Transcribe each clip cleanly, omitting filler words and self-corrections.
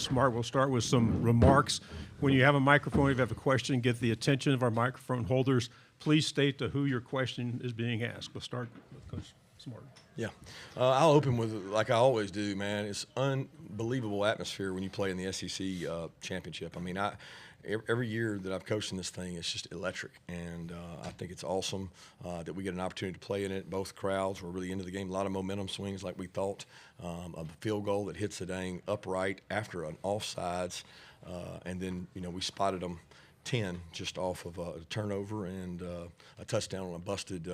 Smart. We'll start with some remarks. When you have a microphone, if you have a question, get the attention of our microphone holders. Please state to who your question is being asked. We'll start with Coach Smart. Yeah. I'll open with, like I always do, man. It's unbelievable atmosphere when you play in the SEC championship. I mean, every year that I've coached in this thing, it's just electric. And I think it's awesome that we get an opportunity to play in it. Both crowds were really into the game. A lot of momentum swings like we thought. A field goal that hits the dang upright after an offsides. And then, we spotted them 10 just off of a turnover and a touchdown on a busted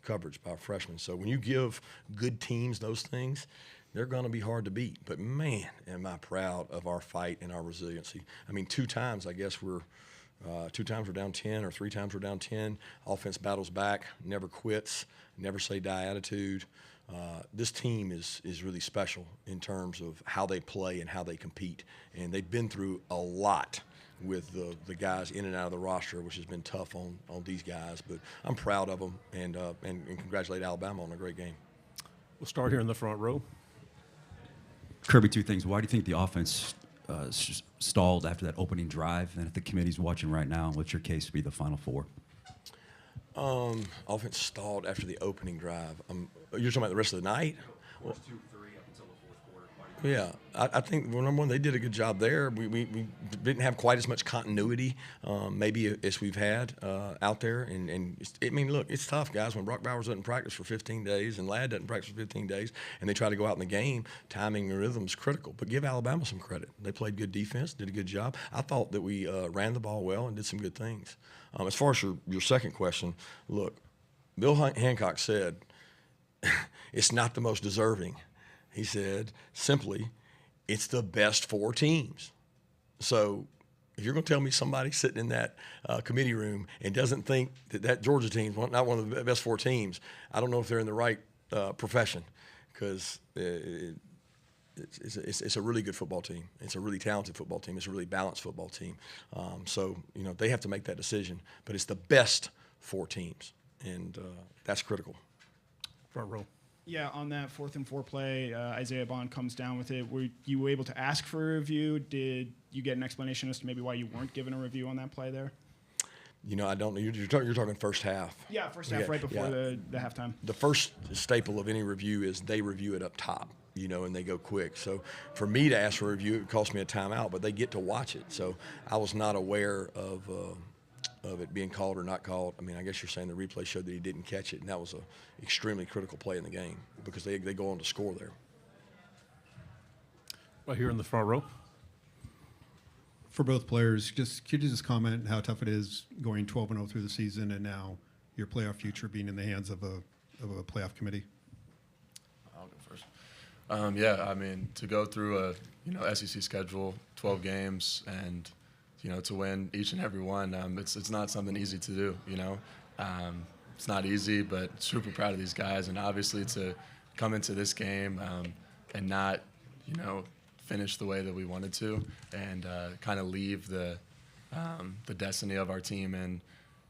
coverage by a freshman. So when you give good teams those things, they're going to be hard to beat. But, man, am I proud of our fight and our resiliency. I mean, two times we're down 10 or three times we're down 10. Offense battles back, never quits, never say die attitude. This team is really special in terms of how they play and how they compete. And they've been through a lot with the guys in and out of the roster, which has been tough on these guys. But I'm proud of them and congratulate Alabama on a great game. We'll start here in the front row. Kirby, two things. Why do you think the offense stalled after that opening drive? And if the committee's watching right now, what's your case to be the Final Four? Offense stalled after the opening drive. You're talking about the rest of the night? First 2, 3 up until the fourth quarter. Yeah, I think, well, number one, they did a good job there. We didn't have quite as much continuity maybe as we've had out there. And I mean, look, it's tough, guys. When Brock Bowers doesn't practice for 15 days and Ladd doesn't practice for 15 days and they try to go out in the game, timing and rhythm is critical. But give Alabama some credit. They played good defense, did a good job. I thought that we ran the ball well and did some good things. As far as your second question, look, Bill Hancock said, it's not the most deserving. He said, simply, it's the best 4 teams. So if you're going to tell me somebody sitting in that committee room and doesn't think that Georgia team's not one of the best 4 teams, I don't know if they're in the right profession, because it's a really good football team. It's a really talented football team. It's a really balanced football team. So, they have to make that decision. But it's the best 4 teams, and that's critical. Front row. Yeah, on that 4th and 4 play, Isaiah Bond comes down with it. Were you able to ask for a review? Did you get an explanation as to maybe why you weren't given a review on that play there? I don't know. You're talking first half. Yeah, first half, right before the halftime. The first staple of any review is they review it up top, and they go quick. So for me to ask for a review, it cost me a timeout, but they get to watch it. So I was not aware of it being called or not called. I mean, I guess you're saying the replay showed that he didn't catch it, and that was an extremely critical play in the game because they go on to score there. Well, here in the front row. For both players, could you just comment how tough it is going 12-0 through the season and now your playoff future being in the hands of a playoff committee? I'll go first. Yeah, I mean, to go through a SEC schedule, 12 games, and to win each and every one, it's not something easy to do. It's not easy, but super proud of these guys, and obviously to come into this game and not finish the way that we wanted to, and kind of leave the destiny of our team in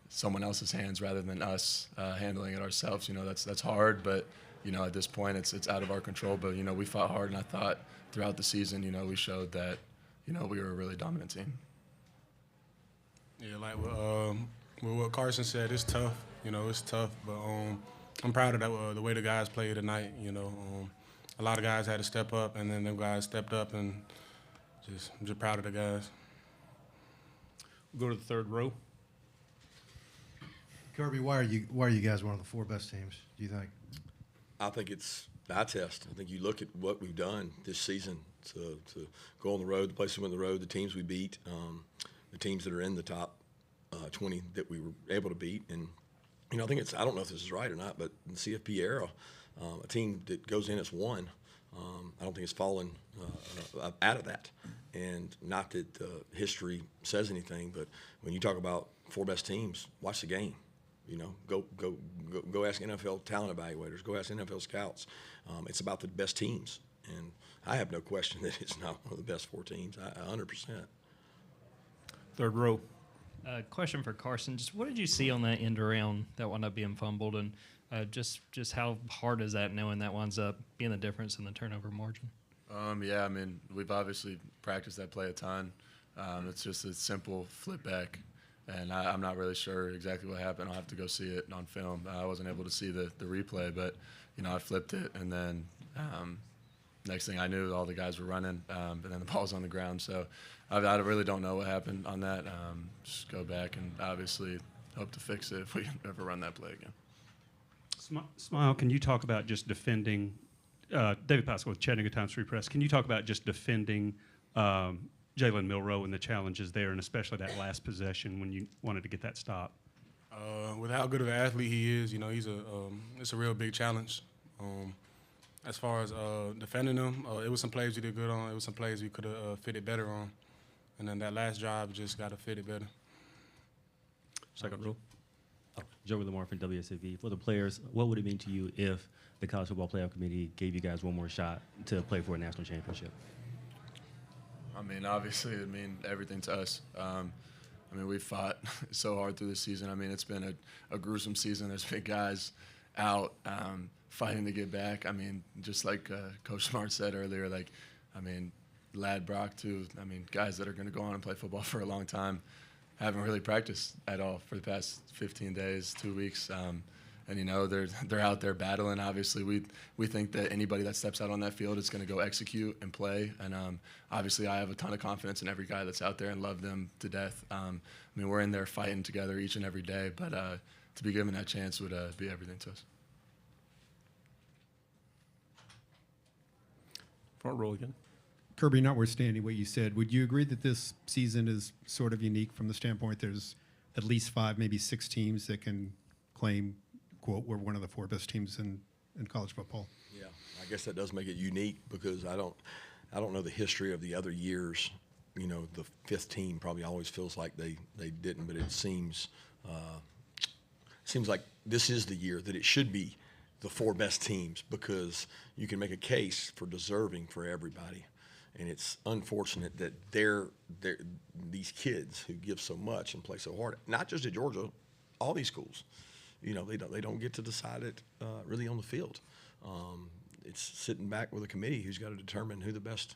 someone else's hands rather than us handling it ourselves. That's hard, but at this point it's out of our control. But we fought hard, and I thought throughout the season we showed that we were a really dominant team. Yeah, like what Carson said, it's tough. It's tough, but I'm proud of that, the way the guys played tonight. A lot of guys had to step up, and then them guys stepped up, and I'm just proud of the guys. We'll go to the third row. Kirby, why are you guys one of the 4 best teams, do you think? I think it's the eye test. I think you look at what we've done this season to go on the road, the places we went on the road, the teams we beat, the teams that are in the top 20 that we were able to beat. And, I think I don't know if this is right or not, but in the CFP era, a team that goes in as 1, I don't think it's fallen out of that. And not that history says anything, but when you talk about 4 best teams, watch the game. Go ask NFL talent evaluators. Go ask NFL scouts. It's about the best teams. And I have no question that it's not one of the best 4 teams, 100%. Third row. Question for Carson. Just what did you see on that end around that wound up being fumbled, and just how hard is that knowing that winds up being the difference in the turnover margin? Yeah, I mean, we've obviously practiced that play a ton. It's just a simple flip back, and I'm not really sure exactly what happened. I'll have to go see it on film. I wasn't able to see the replay, but, I flipped it, and then next thing I knew, all the guys were running, and then the ball's on the ground. So I really don't know what happened on that. Just go back and obviously hope to fix it if we ever run that play again. Smile, can you talk about just defending David Pascal with Chattanooga Times Free Press? Can you talk about just defending Jalen Milroe and the challenges there, and especially that last possession when you wanted to get that stop? With how good of an athlete he is, it's a real big challenge. As far as defending him, it was some plays we did good on. It was some plays we could have fit it better on. And then that last drive just got to fit it better. Second rule. Joey Lamar from WSAV. For the players, what would it mean to you if the College Football Playoff Committee gave you guys one more shot to play for a national championship? I mean, obviously, it mean everything to us. We've fought so hard through this season. I mean, it's been a gruesome season. There's been guys out fighting to get back. I mean, just like Coach Smart said earlier, Lad Brock, too. I mean, guys that are going to go on and play football for a long time haven't really practiced at all for the past 15 days, 2 weeks. They're out there battling. Obviously, we think that anybody that steps out on that field is going to go execute and play. And obviously, I have a ton of confidence in every guy that's out there and love them to death. We're in there fighting together each and every day. But to be given that chance would be everything to us. Front row again. Kirby, notwithstanding what you said, would you agree that this season is sort of unique from the standpoint there's at least 5, maybe 6 teams that can claim, quote, we're one of the 4 best teams in college football? Yeah, I guess that does make it unique because I don't know the history of the other years. The 5th team probably always feels like they didn't, but it seems like this is the year that it should be the 4 best teams because you can make a case for deserving for everybody. And it's unfortunate that these kids who give so much and play so hard, not just at Georgia, all these schools, they don't get to decide it really on the field. It's sitting back with a committee who's got to determine who the best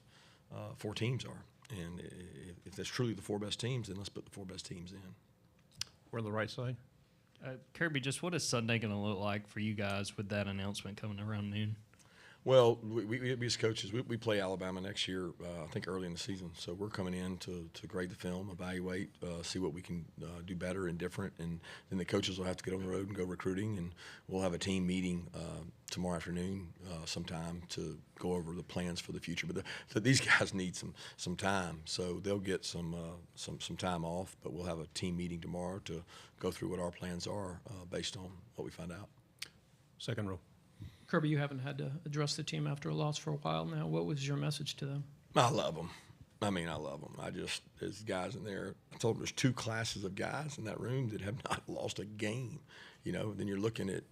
4 teams are. And if that's truly the 4 best teams, then let's put the 4 best teams in. We're on the right side. Kirby, just what is Sunday going to look like for you guys with that announcement coming around noon? Well, we as coaches, we play Alabama next year, I think early in the season. So we're coming in to grade the film, evaluate, see what we can do better and different. And then the coaches will have to get on the road and go recruiting. And we'll have a team meeting tomorrow afternoon sometime to go over the plans for the future. But these guys need some time, so they'll get some time off. But we'll have a team meeting tomorrow to go through what our plans are based on what we find out. Second row. Kirby, you haven't had to address the team after a loss for a while now. What was your message to them? I love them. I love them. There's guys in there. I told them there's 2 classes of guys in that room that have not lost a game. Then you're looking at,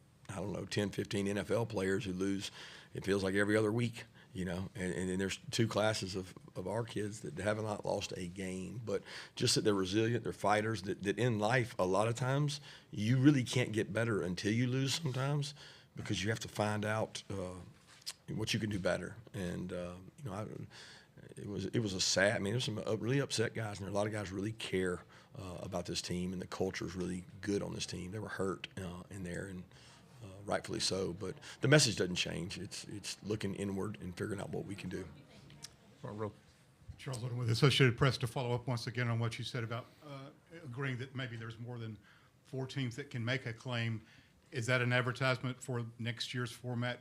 10, 15 NFL players who lose, it feels like every other week, and then there's 2 classes of our kids that haven't not lost a game. But just that they're resilient, they're fighters, that in life, a lot of times, you really can't get better until you lose sometimes. Because you have to find out what you can do better, and it was a sad. There's some really upset guys, and there are a lot of guys really care about this team, and the culture is really good on this team. They were hurt in there, and rightfully so. But the message doesn't change. It's looking inward and figuring out what we can do. Front row. Charles Odom with the Associated Press to follow up once again on what you said about agreeing that maybe there's more than 4 teams that can make a claim. Is that an advertisement for next year's format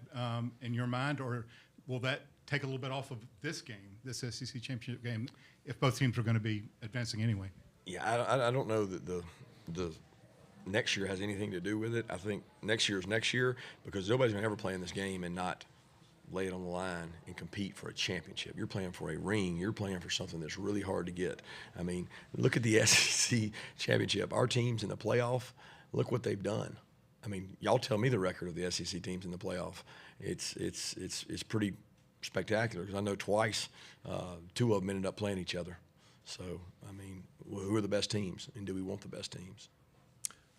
in your mind, or will that take a little bit off of this game, this SEC championship game, if both teams are going to be advancing anyway? Yeah, I don't know that the next year has anything to do with it. I think next year is next year because nobody's going to ever play in this game and not lay it on the line and compete for a championship. You're playing for a ring. You're playing for something that's really hard to get. Look at the SEC championship. Our teams in the playoff, look what they've done. Y'all tell me the record of the SEC teams in the playoff. It's pretty spectacular because I know twice 2 of them ended up playing each other. So, who are the best teams, and do we want the best teams?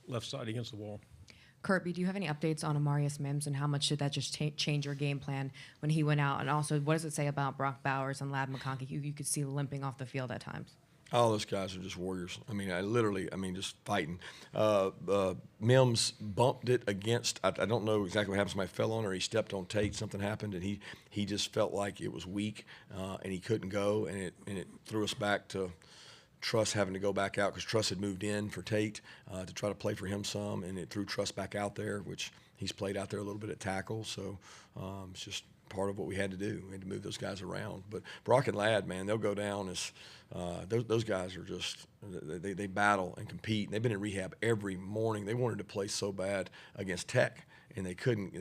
Left side against the wall. Kirby, do you have any updates on Amarius Mims and how much did that just change your game plan when he went out? And also, what does it say about Brock Bowers and Lad McConkey, who you could see limping off the field at times? All those guys are just warriors. I mean, just fighting. Mims bumped it against, I don't know exactly what happened. Somebody fell on or he stepped on Tate. Something happened, and he just felt like it was weak, and he couldn't go, and it threw us back to Truss having to go back out because Truss had moved in for Tate to try to play for him some, and it threw Truss back out there, which he's played out there a little bit at tackle. So it's just part of what we had to do. We had to move those guys around. But Brock and Ladd, man, they'll go down as those guys are just they battle and compete. And they've been in rehab every morning. They wanted to play so bad against Tech, and they couldn't.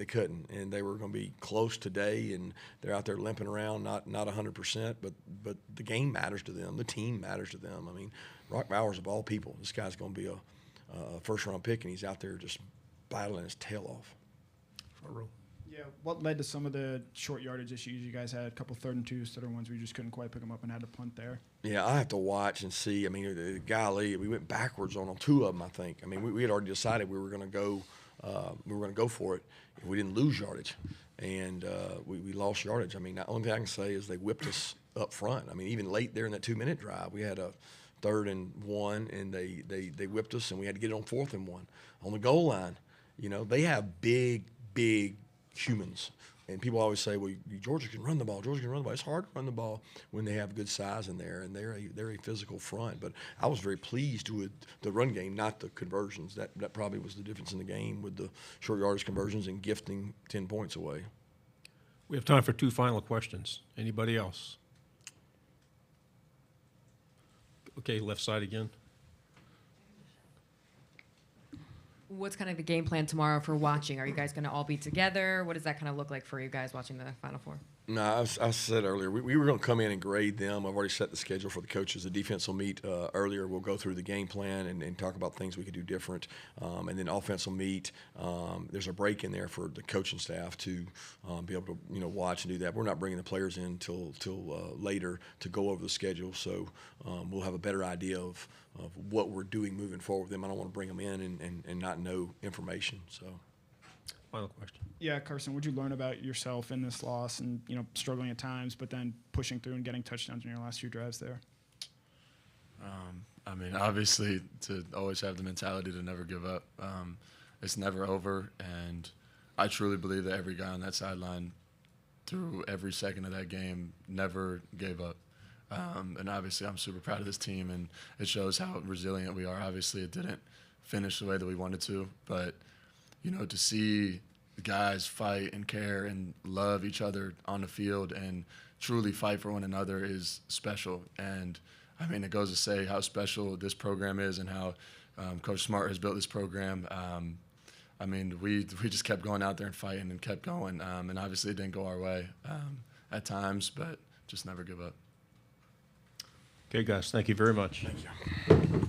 And they were going to be close today, and they're out there limping around, not 100%. But the game matters to them. The team matters to them. I mean, Brock Bowers of all people, this guy's going to be a first-round pick, and he's out there just battling his tail off. Front row. Yeah, what led to some of the short yardage issues you guys had? A couple 3rd and 2s, third ones where you just couldn't quite pick them up and had to punt there. Yeah, I have to watch and see. I mean, golly, we went backwards on 2 of them, I think. I mean, we had already decided we were going to go for it. We didn't lose yardage, and we lost yardage. I mean, the only thing I can say is they whipped us up front. I mean, even late there in that 2-minute drive, we had a 3rd and 1, and they whipped us, and we had to get it on 4th and 1 on the goal line. You know, they have big humans. And people always say, well, Georgia can run the ball. Georgia can run the ball. It's hard to run the ball when they have good size in there, and they're a physical front. But I was very pleased with the run game, not the conversions. That probably was the difference in the game with the short yardage conversions and gifting 10 points away. We have time for 2 final questions. Anybody else? Okay, left side again. What's kind of the game plan tomorrow for watching? Are you guys going to all be together? What does that kind of look like for you guys watching the Final Four? No, I said earlier, we were going to come in and grade them. I've already set the schedule for the coaches. The defense will meet earlier. We'll go through the game plan and talk about things we could do different. And then offense will meet. There's a break in there for the coaching staff to be able to watch and do that. We're not bringing the players in till later to go over the schedule. So we'll have a better idea of what we're doing moving forward with them. I don't want to bring them in and not know information. So. Final question. Yeah, Carson, what'd you learn about yourself in this loss and, struggling at times, but then pushing through and getting touchdowns in your last few drives there? I mean, obviously, to always have the mentality to never give up. It's never over, and I truly believe that every guy on that sideline through every second of that game never gave up. And obviously, I'm super proud of this team, and it shows how resilient we are. Obviously, it didn't finish the way that we wanted to, but to see the guys fight and care and love each other on the field and truly fight for one another is special. And, I mean, it goes to say how special this program is and how Coach Smart has built this program. I mean, we just kept going out there and fighting and kept going. And obviously it didn't go our way at times, but just never give up. Okay, guys, thank you very much. Thank you.